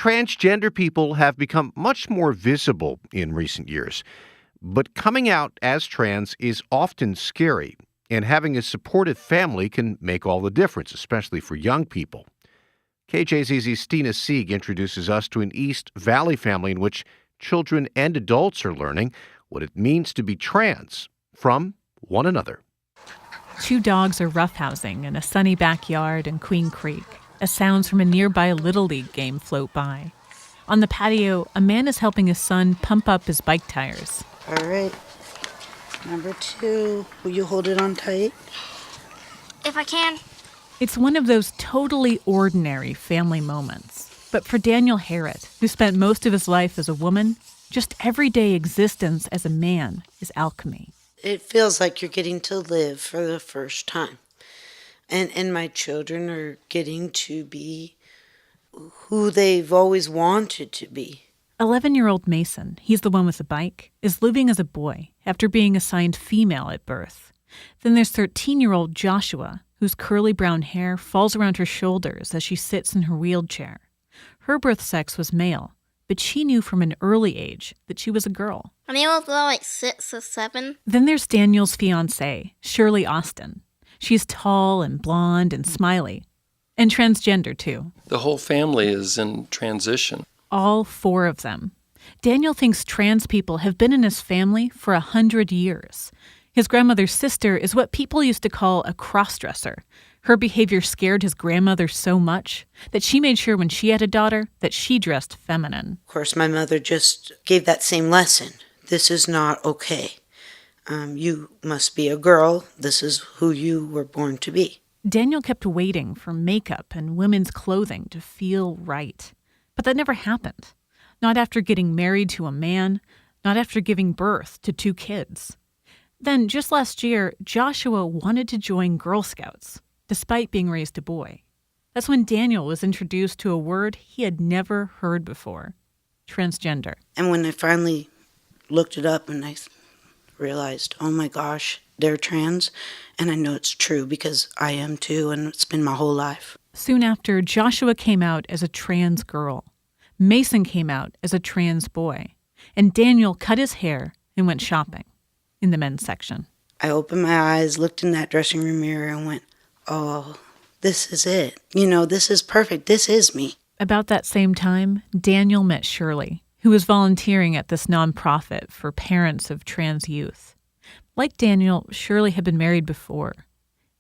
Transgender people have become much more visible in recent years, but coming out as trans is often scary, and having a supportive family can make all the difference, especially for young people. KJZZ's Stina Sieg introduces us to an East Valley family in which children and adults are learning what it means to be trans from one another. Two dogs are roughhousing in a sunny backyard in Queen Creek as sounds from a nearby Little League game float by. On the patio, a man is helping his son pump up his bike tires. All right. Number 2, will you hold it on tight? If I can. It's one of those totally ordinary family moments. But for Daniel Harrett, who spent most of his life as a woman, just everyday existence as a man is alchemy. It feels like you're getting to live for the first time. And my children are getting to be who they've always wanted to be. 11-year-old Mason, he's the one with the bike, is living as a boy after being assigned female at birth. Then there's 13-year-old Joshua, whose curly brown hair falls around her shoulders as she sits in her wheelchair. Her birth sex was male, but she knew from an early age that she was a girl. When I was like 6 or 7. Then there's Daniel's fiancée, Shirley Austin. She's tall and blonde and smiley. And transgender, too. The whole family is in transition. All 4 of them. Daniel thinks trans people have been in his family for 100 years. His grandmother's sister is what people used to call a crossdresser. Her behavior scared his grandmother so much that she made sure when she had a daughter that she dressed feminine. Of course, my mother just gave that same lesson. This is not okay. You must be a girl. This is who you were born to be. Daniel kept waiting for makeup and women's clothing to feel right. But that never happened. Not after getting married to a man, not after giving birth to 2 kids. Then, just last year, Joshua wanted to join Girl Scouts, despite being raised a boy. That's when Daniel was introduced to a word he had never heard before: transgender. And when I finally looked it up and I realized, oh my gosh, they're trans, and I know it's true because I am too, and it's been my whole life. Soon after, Joshua came out as a trans girl. Mason came out as a trans boy. And Daniel cut his hair and went shopping in the men's section. I opened my eyes, looked in that dressing room mirror, and went, oh, this is it. This is perfect. This is me. About that same time, Daniel met Shirley, who was volunteering at this nonprofit for parents of trans youth. Like Daniel, Shirley had been married before.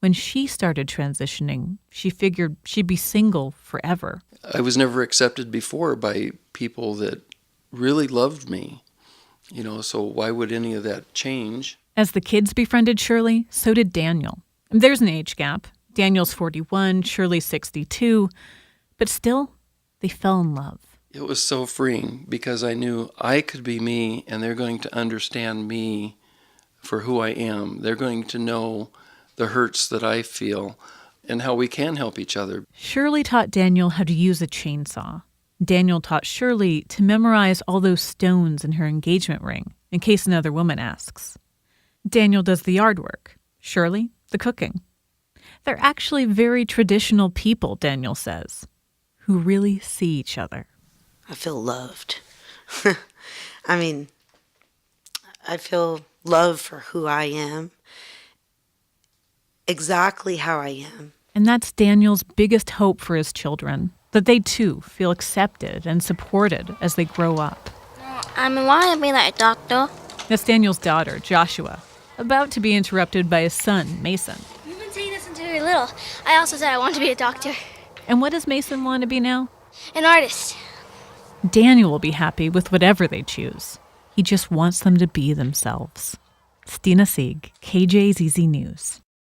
When she started transitioning, she figured she'd be single forever. I was never accepted before by people that really loved me, so why would any of that change? As the kids befriended Shirley, so did Daniel. There's an age gap. Daniel's 41, Shirley's 62, but still, they fell in love. It was so freeing because I knew I could be me and they're going to understand me for who I am. They're going to know the hurts that I feel and how we can help each other. Shirley taught Daniel how to use a chainsaw. Daniel taught Shirley to memorize all those stones in her engagement ring in case another woman asks. Daniel does the yard work. Shirley, the cooking. They're actually very traditional people, Daniel says, who really see each other. I feel loved. I feel love for who I am, exactly how I am. And that's Daniel's biggest hope for his children, that they too feel accepted and supported as they grow up. I want to be like a doctor. That's Daniel's daughter, Joshua, about to be interrupted by his son, Mason. You've been saying this since you were little. I also said I want to be a doctor. And what does Mason want to be now? An artist. Daniel will be happy with whatever they choose. He just wants them to be themselves. Stina Sieg, KJZZ News.